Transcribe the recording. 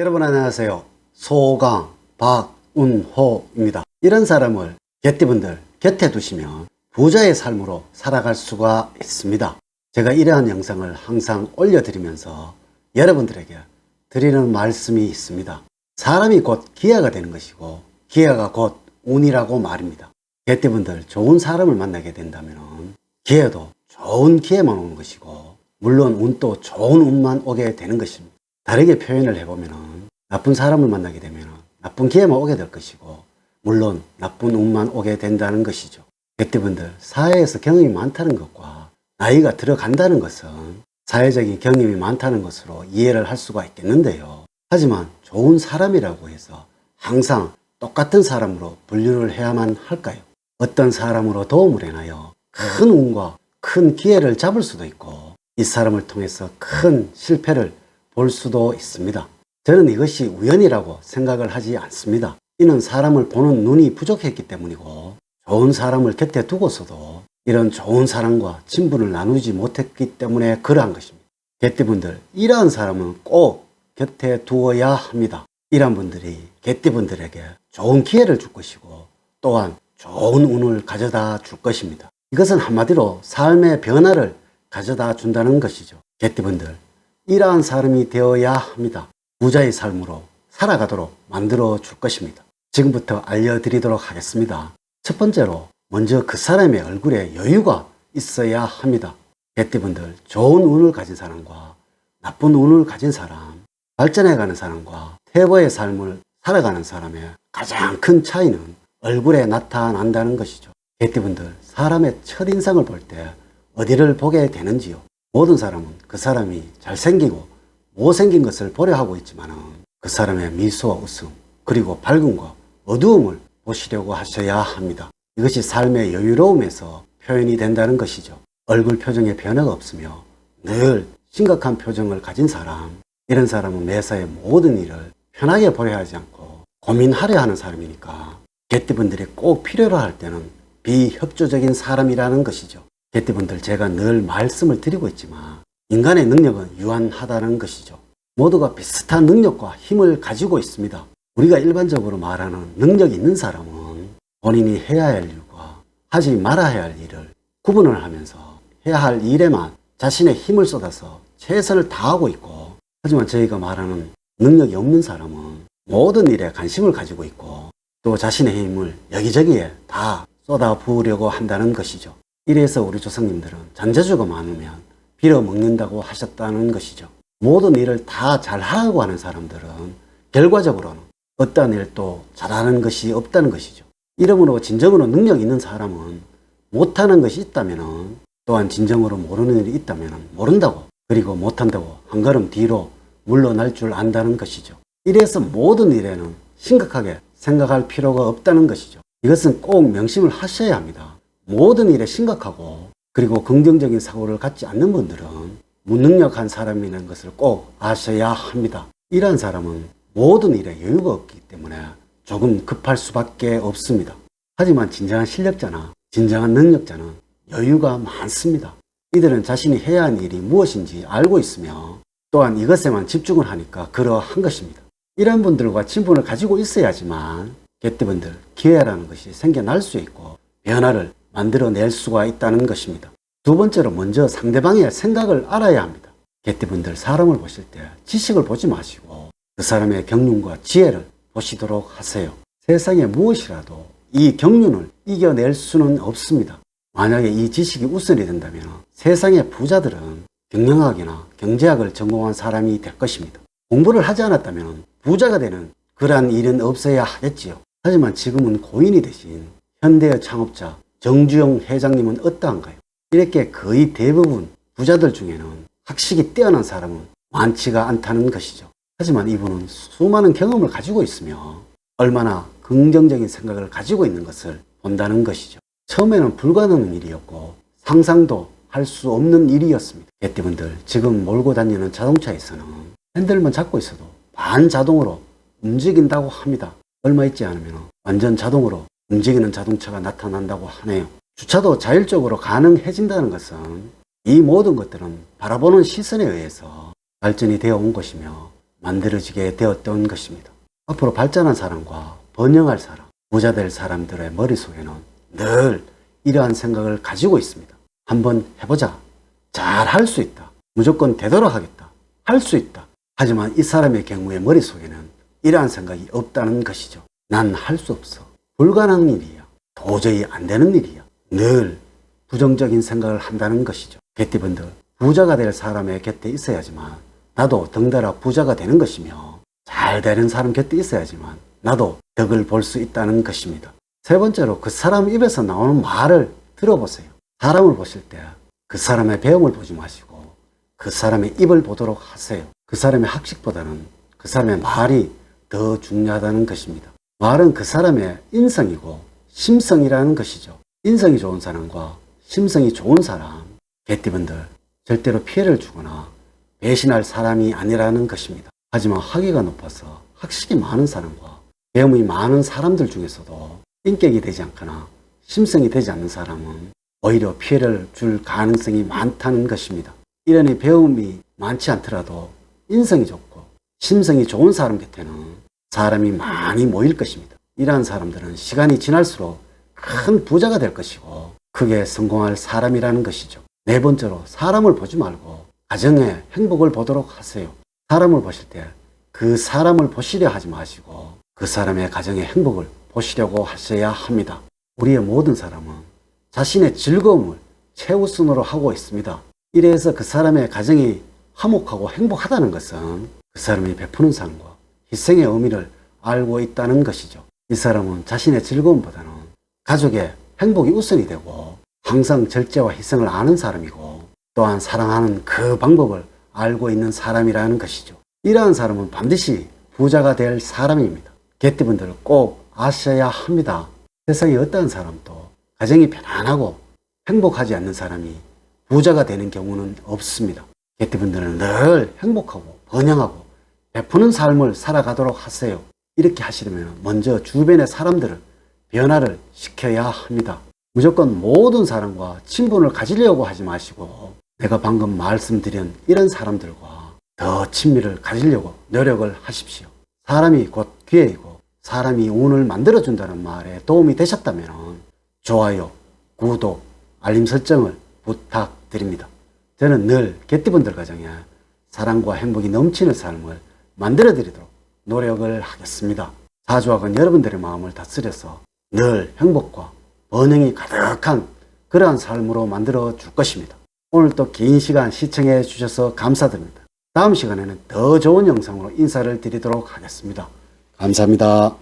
여러분 안녕하세요. 소강 박운호입니다. 이런 사람을 개띠분들 곁에 두시면 부자의 삶으로 살아갈 수가 있습니다. 제가 이러한 영상을 항상 올려드리면서 여러분들에게 드리는 말씀이 있습니다. 사람이 곧 기회가 되는 것이고 기회가 곧 운이라고 말입니다. 개띠분들 좋은 사람을 만나게 된다면 기회도 좋은 기회만 오는 것이고 물론 운도 좋은 운만 오게 되는 것입니다. 다르게 표현을 해보면 나쁜 사람을 만나게 되면 나쁜 기회만 오게 될 것이고 물론 나쁜 운만 오게 된다는 것이죠. 개띠분들 사회에서 경험이 많다는 것과 나이가 들어간다는 것은 사회적인 경험이 많다는 것으로 이해를 할 수가 있겠는데요. 하지만 좋은 사람이라고 해서 항상 똑같은 사람으로 분류를 해야만 할까요? 어떤 사람으로 도움을 해나요 큰 운과 큰 기회를 잡을 수도 있고 이 사람을 통해서 큰 실패를 볼 수도 있습니다. 저는 이것이 우연이라고 생각을 하지 않습니다. 이는 사람을 보는 눈이 부족했기 때문이고 좋은 사람을 곁에 두고서도 이런 좋은 사람과 친분을 나누지 못했기 때문에 그러한 것입니다. 개띠분들 이러한 사람은 꼭 곁에 두어야 합니다. 이러한 분들이 개띠분들에게 좋은 기회를 줄 것이고 또한 좋은 운을 가져다 줄 것입니다. 이것은 한마디로 삶의 변화를 가져다 준다는 것이죠. 개띠분들 이러한 사람이 되어야 합니다. 부자의 삶으로 살아가도록 만들어 줄 것입니다. 지금부터 알려드리도록 하겠습니다. 첫 번째로 먼저 그 사람의 얼굴에 여유가 있어야 합니다. 개띠분들 좋은 운을 가진 사람과 나쁜 운을 가진 사람, 발전해가는 사람과 퇴보의 삶을 살아가는 사람의 가장 큰 차이는 얼굴에 나타난다는 것이죠. 개띠분들 사람의 첫인상을 볼 때 어디를 보게 되는지요? 모든 사람은 그 사람이 잘생기고 못생긴 것을 보려 하고 있지만 그 사람의 미소와 웃음 그리고 밝음과 어두움을 보시려고 하셔야 합니다. 이것이 삶의 여유로움에서 표현이 된다는 것이죠. 얼굴 표정에 변화가 없으며 늘 심각한 표정을 가진 사람, 이런 사람은 매사에 모든 일을 편하게 보려 하지 않고 고민하려 하는 사람이니까 개띠분들이 꼭 필요로 할 때는 비협조적인 사람이라는 것이죠. 개띠분들 제가 늘 말씀을 드리고 있지만 인간의 능력은 유한하다는 것이죠. 모두가 비슷한 능력과 힘을 가지고 있습니다. 우리가 일반적으로 말하는 능력이 있는 사람은 본인이 해야 할 일과 하지 말아야 할 일을 구분을 하면서 해야 할 일에만 자신의 힘을 쏟아서 최선을 다하고 있고 하지만 저희가 말하는 능력이 없는 사람은 모든 일에 관심을 가지고 있고 또 자신의 힘을 여기저기에 다 쏟아 부으려고 한다는 것이죠. 이래서 우리 조상님들은 잔재주가 많으면 빌어먹는다고 하셨다는 것이죠. 모든 일을 다 잘하려고 하는 사람들은 결과적으로는 어떠한 일도 잘하는 것이 없다는 것이죠. 이러므로 진정으로 능력 있는 사람은 못하는 것이 있다면 또한 진정으로 모르는 일이 있다면 모른다고 그리고 못한다고 한 걸음 뒤로 물러날 줄 안다는 것이죠. 이래서 모든 일에는 심각하게 생각할 필요가 없다는 것이죠. 이것은 꼭 명심을 하셔야 합니다. 모든 일에 심각하고 그리고 긍정적인 사고를 갖지 않는 분들은 무능력한 사람이라는 것을 꼭 아셔야 합니다. 이러한 사람은 모든 일에 여유가 없기 때문에 조금 급할 수밖에 없습니다. 하지만 진정한 실력자나 진정한 능력자는 여유가 많습니다. 이들은 자신이 해야 하는 일이 무엇인지 알고 있으며 또한 이것에만 집중을 하니까 그러한 것입니다. 이런 분들과 친분을 가지고 있어야지만 개띠분들 기회라는 것이 생겨날 수 있고 변화를 만들어낼 수가 있다는 것입니다. 두 번째로 먼저 상대방의 생각을 알아야 합니다. 개띠분들 사람을 보실 때 지식을 보지 마시고 그 사람의 경륜과 지혜를 보시도록 하세요. 세상에 무엇이라도 이 경륜을 이겨낼 수는 없습니다. 만약에 이 지식이 우선이 된다면 세상의 부자들은 경영학이나 경제학을 전공한 사람이 될 것입니다. 공부를 하지 않았다면 부자가 되는 그러한 일은 없어야 하겠지요. 하지만 지금은 고인이 되신 현대의 창업자 정주영 회장님은 어떠한가요? 이렇게 거의 대부분 부자들 중에는 학식이 뛰어난 사람은 많지가 않다는 것이죠. 하지만 이분은 수많은 경험을 가지고 있으며 얼마나 긍정적인 생각을 가지고 있는 것을 본다는 것이죠. 처음에는 불가능한 일이었고 상상도 할 수 없는 일이었습니다. 개띠분들 지금 몰고 다니는 자동차에서는 핸들만 잡고 있어도 반자동으로 움직인다고 합니다. 얼마 있지 않으면 완전 자동으로 움직이는 자동차가 나타난다고 하네요. 주차도 자율적으로 가능해진다는 것은 이 모든 것들은 바라보는 시선에 의해서 발전이 되어 온 것이며 만들어지게 되었던 것입니다. 앞으로 발전한 사람과 번영할 사람, 부자 될 사람들의 머릿속에는 늘 이러한 생각을 가지고 있습니다. 한번 해보자. 잘 할 수 있다. 무조건 되도록 하겠다. 할 수 있다. 하지만 이 사람의 경우에 머릿속에는 이러한 생각이 없다는 것이죠. 난 할 수 없어. 불가능한 일이야. 도저히 안 되는 일이야. 늘 부정적인 생각을 한다는 것이죠. 개띠분들, 부자가 될 사람의 곁에 있어야지만 나도 덩달아 부자가 되는 것이며, 잘 되는 사람 곁에 있어야지만 나도 덕을 볼 수 있다는 것입니다. 세 번째로, 그 사람 입에서 나오는 말을 들어보세요. 사람을 보실 때 그 사람의 배움을 보지 마시고 그 사람의 입을 보도록 하세요. 그 사람의 학식보다는 그 사람의 말이 더 중요하다는 것입니다. 말은 그 사람의 인성이고 심성이라는 것이죠. 인성이 좋은 사람과 심성이 좋은 사람, 개띠분들, 절대로 피해를 주거나 배신할 사람이 아니라는 것입니다. 하지만 학위가 높아서 학식이 많은 사람과 배움이 많은 사람들 중에서도 인격이 되지 않거나 심성이 되지 않는 사람은 오히려 피해를 줄 가능성이 많다는 것입니다. 이러니 배움이 많지 않더라도 인성이 좋고 심성이 좋은 사람 곁에는 사람이 많이 모일 것입니다. 이러한 사람들은 시간이 지날수록 큰 부자가 될 것이고 크게 성공할 사람이라는 것이죠. 네 번째로, 사람을 보지 말고 가정의 행복을 보도록 하세요. 사람을 보실 때 그 사람을 보시려 하지 마시고 그 사람의 가정의 행복을 보시려고 하셔야 합니다. 우리의 모든 사람은 자신의 즐거움을 최우선으로 하고 있습니다. 이래서 그 사람의 가정이 화목하고 행복하다는 것은 그 사람이 베푸는 삶과 희생의 의미를 알고 있다는 것이죠. 이 사람은 자신의 즐거움보다는 가족의 행복이 우선이 되고 항상 절제와 희생을 아는 사람이고 또한 사랑하는 그 방법을 알고 있는 사람이라는 것이죠. 이러한 사람은 반드시 부자가 될 사람입니다. 개띠분들 꼭 아셔야 합니다. 세상에 어떠한 사람도 가정이 편안하고 행복하지 않는 사람이 부자가 되는 경우는 없습니다. 개띠분들은 늘 행복하고 번영하고 베푸는 삶을 살아가도록 하세요. 이렇게 하시려면 먼저 주변의 사람들을 변화를 시켜야 합니다. 무조건 모든 사람과 친분을 가지려고 하지 마시고 내가 방금 말씀드린 이런 사람들과 더 친밀을 가지려고 노력을 하십시오. 사람이 곧 기회이고 사람이 운을 만들어준다는 말에 도움이 되셨다면 좋아요, 구독, 알림 설정을 부탁드립니다. 저는 늘 개띠분들 가정에 사랑과 행복이 넘치는 삶을 만들어 드리도록 노력을 하겠습니다. 사주학은 여러분들의 마음을 다스려서 늘 행복과 번영이 가득한 그러한 삶으로 만들어 줄 것입니다. 오늘 또 긴 시간 시청해 주셔서 감사드립니다. 다음 시간에는 더 좋은 영상으로 인사를 드리도록 하겠습니다. 감사합니다.